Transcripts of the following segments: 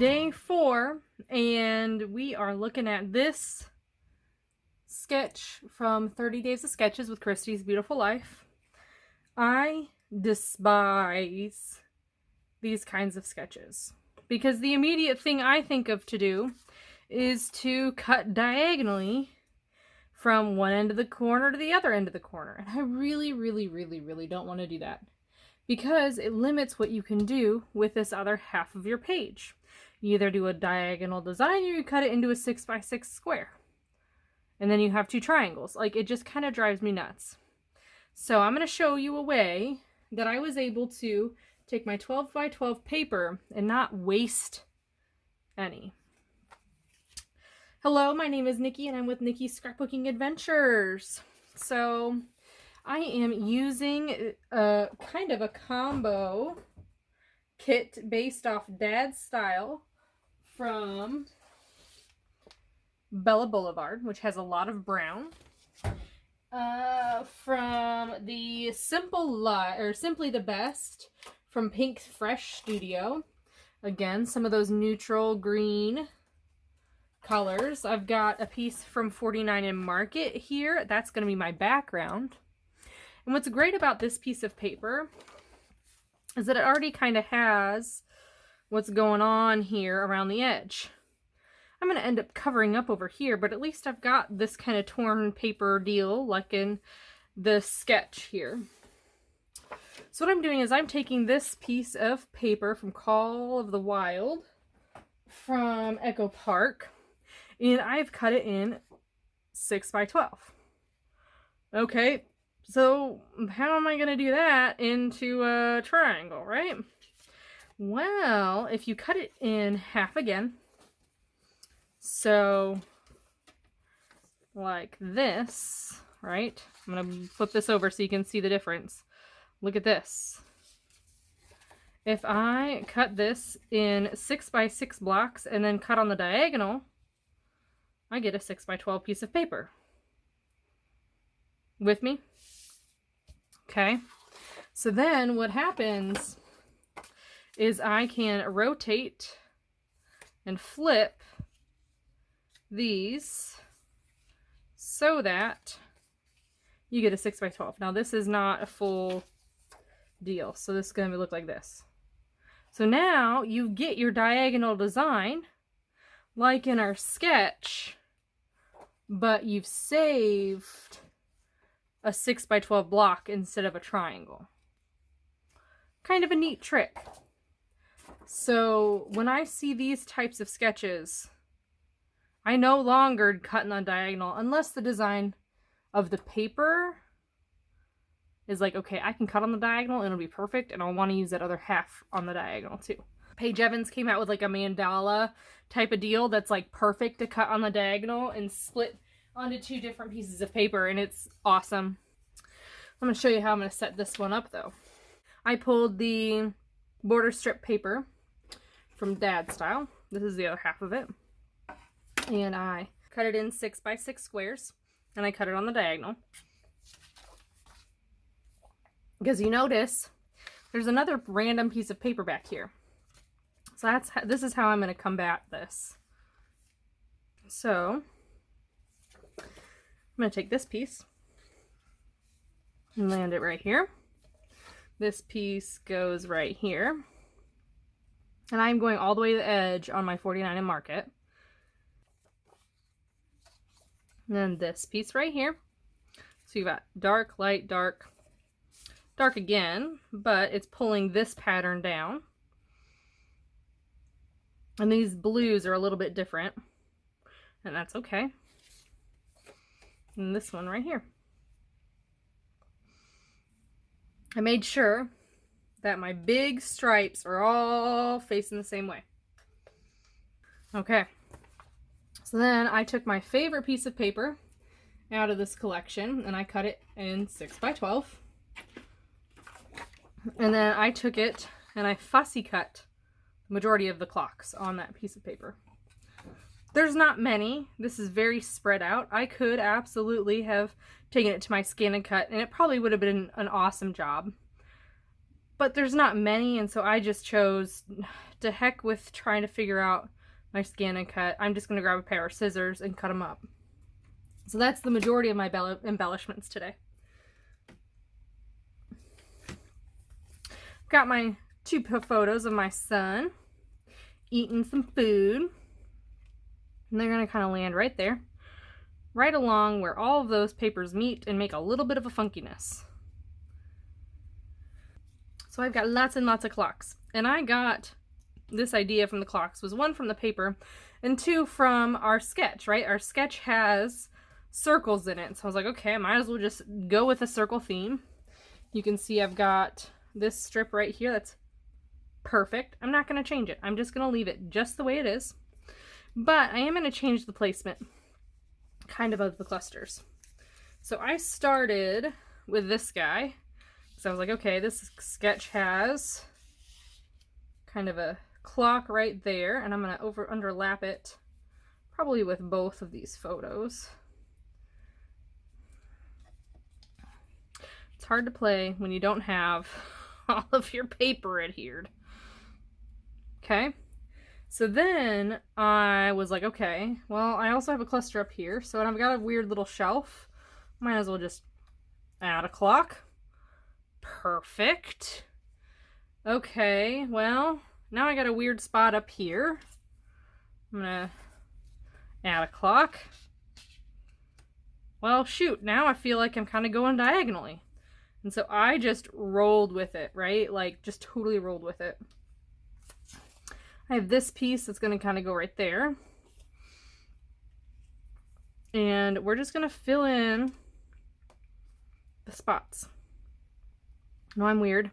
day 4, and we are looking at this sketch from 30 Days of Sketches with Christy's Beautiful Life. I despise these kinds of sketches because the immediate thing I think of to do is to cut diagonally from one end of the corner to the other end of the corner. And I really don't want to do that because it limits what you can do with this other half of your page. You either do a diagonal design or you cut it into a 6x6 square. And then you have 2 triangles. Like, it just kind of drives me nuts. So I'm going to show you a way that I was able to take my 12x12 paper and not waste any. Hello, my name is Nikki and I'm with Nikki's Scrapbooking Adventures. So I am using a kind of a combo kit based off Dad's Style from Bella Boulevard, which has a lot of brown. From the Simply the Best from Pink Fresh Studio. Again, some of those neutral green colors. I've got a piece from 49 and Market here. That's going to be my background. And what's great about this piece of paper is that it already kind of has what's going on here around the edge. I'm going to end up covering up over here, but at least I've got this kind of torn paper deal like in the sketch here. So what I'm doing is I'm taking this piece of paper from Call of the Wild from Echo Park, and I've cut it in 6x12. Okay, so how am I going to do that into a triangle, right? Well, if you cut it in half again, so like this, right? I'm going to flip this over so you can see the difference. Look at this. If I cut this in 6x6 blocks and then cut on the diagonal, I get a 6x12 piece of paper. With me? Okay. So then what happens is I can rotate and flip these so that you get a 6x12. Now this is not a full deal, so this is going to look like this. So now you get your diagonal design like in our sketch, but you've saved a 6x12 block instead of a triangle. Kind of a neat trick. So when I see these types of sketches, I no longer cut on diagonal unless the design of the paper is like, okay, I can cut on the diagonal and it'll be perfect, and I'll want to use that other half on the diagonal too. Paige Evans came out with like a mandala type of deal that's like perfect to cut on the diagonal and split onto 2 different pieces of paper, and it's awesome. I'm going to show you how I'm going to set this one up though. I pulled the border strip paper from Dad's Style. This is the other half of it. And I cut it in 6x6 squares, and I cut it on the diagonal. Because you notice there's another random piece of paper back here. So this is how I'm going to combat this. So I'm going to take this piece and land it right here. This piece goes right here. And I'm going all the way to the edge on my 49 and Market. And then this piece right here. So you've got dark, light, dark, dark again, but it's pulling this pattern down. And these blues are a little bit different, and that's okay. And this one right here. I made sure that my big stripes are all facing the same way. Okay. So then I took my favorite piece of paper out of this collection and I cut it in 6x12. And then I took it and I fussy cut the majority of the clocks on that piece of paper. There's not many. This is very spread out. I could absolutely have taken it to my scan and cut, and it probably would have been an awesome job. but there's not many, and so I just chose to heck with trying to figure out my scan and cut. I'm just going to grab a pair of scissors and cut them up. So that's the majority of my embellishments today. Got my 2 photos of my son eating some food. And they're going to kind of land right there, right along where all of those papers meet and make a little bit of a funkiness. So I've got lots and lots of clocks. And I got this idea from the clocks, was 1 from the paper and 2 from our sketch, right? Our sketch has circles in it. So I was like, okay, I might as well just go with a circle theme. You can see I've got this strip right here. That's perfect. I'm not going to change it. I'm just going to leave it just the way it is. But I am going to change the placement kind of the clusters. So I started with this guy. So I was like, okay, this sketch has kind of a clock right there, and I'm going to underlap it probably with both of these photos. It's hard to play when you don't have all of your paper adhered. Okay. So then I was like, okay, well, I also have a cluster up here. So I've got a weird little shelf. Might as well just add a clock. Perfect. Okay, well, now I got a weird spot up here. I'm gonna add a clock. Well, shoot, now I feel like I'm kind of going diagonally. And so I just rolled with it, right? Like, just totally rolled with it. I have this piece that's going to kind of go right there. And we're just going to fill in the spots. No, I'm weird.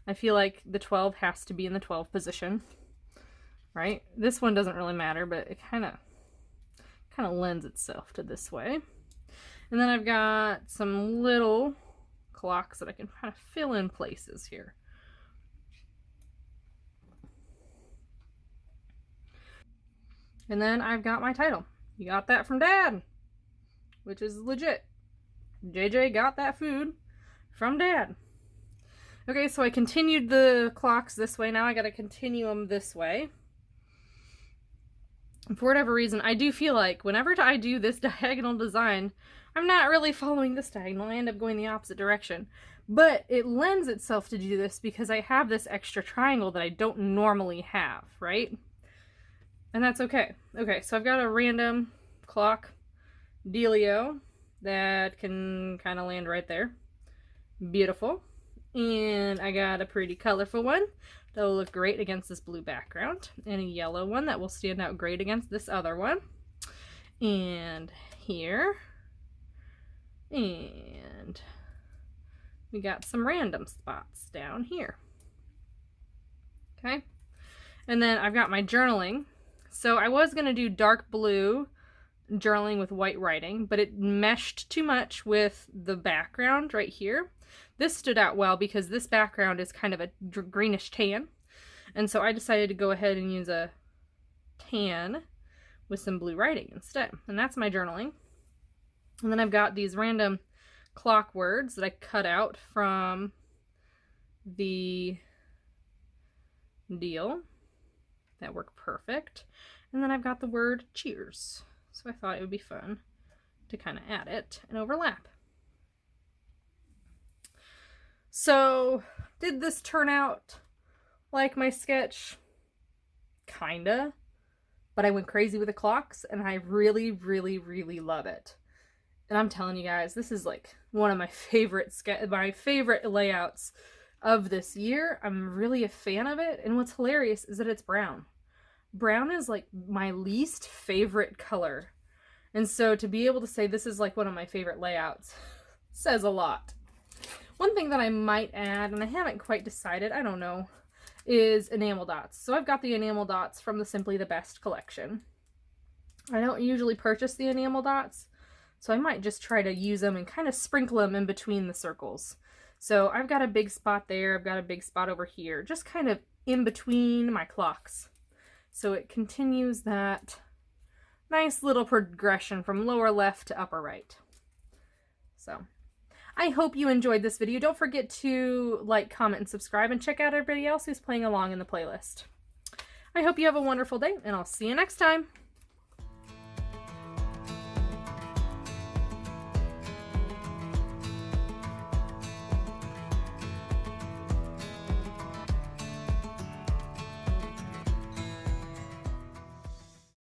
I feel like the 12 has to be in the 12 position, right? This one doesn't really matter, but it kind of lends itself to this way. And then I've got some little clocks that I can kind of fill in places here. And then I've got my title. You got that from Dad, which is legit. JJ got that food from Dad. Okay, so I continued the clocks this way. Now I got to continue them this way. And for whatever reason, I do feel like whenever I do this diagonal design, I'm not really following this diagonal. I end up going the opposite direction. But it lends itself to do this because I have this extra triangle that I don't normally have, right? And that's okay. Okay, so I've got a random clock dealio that can kind of land right there. Beautiful. And I got a pretty colorful one that will look great against this blue background. And a yellow one that will stand out great against this other one. And here. And we got some random spots down here. Okay. And then I've got my journaling. So I was going to do dark blue journaling with white writing, but it meshed too much with the background right here. This stood out well because this background is kind of a greenish tan. And so I decided to go ahead and use a tan with some blue writing instead. And that's my journaling. And then I've got these random clock words that I cut out from the deal that work perfect. And then I've got the word cheers. So I thought it would be fun to kind of add it and overlap. So did this turn out like my sketch? Kinda. But I went crazy with the clocks and I really, really, really love it. And I'm telling you guys, this is like one of my favorite layouts of this year. I'm really a fan of it. And what's hilarious is that it's brown. Brown is like my least favorite color. And so to be able to say this is like one of my favorite layouts says a lot. One thing that I might add, and I haven't quite decided, I don't know, is enamel dots. So I've got the enamel dots from the Simply the Best collection. I don't usually purchase the enamel dots, so I might just try to use them and kind of sprinkle them in between the circles. So I've got a big spot there, I've got a big spot over here, just kind of in between my clocks. So it continues that nice little progression from lower left to upper right. So I hope you enjoyed this video. Don't forget to like, comment, and subscribe, and check out everybody else who's playing along in the playlist. I hope you have a wonderful day, and I'll see you next time.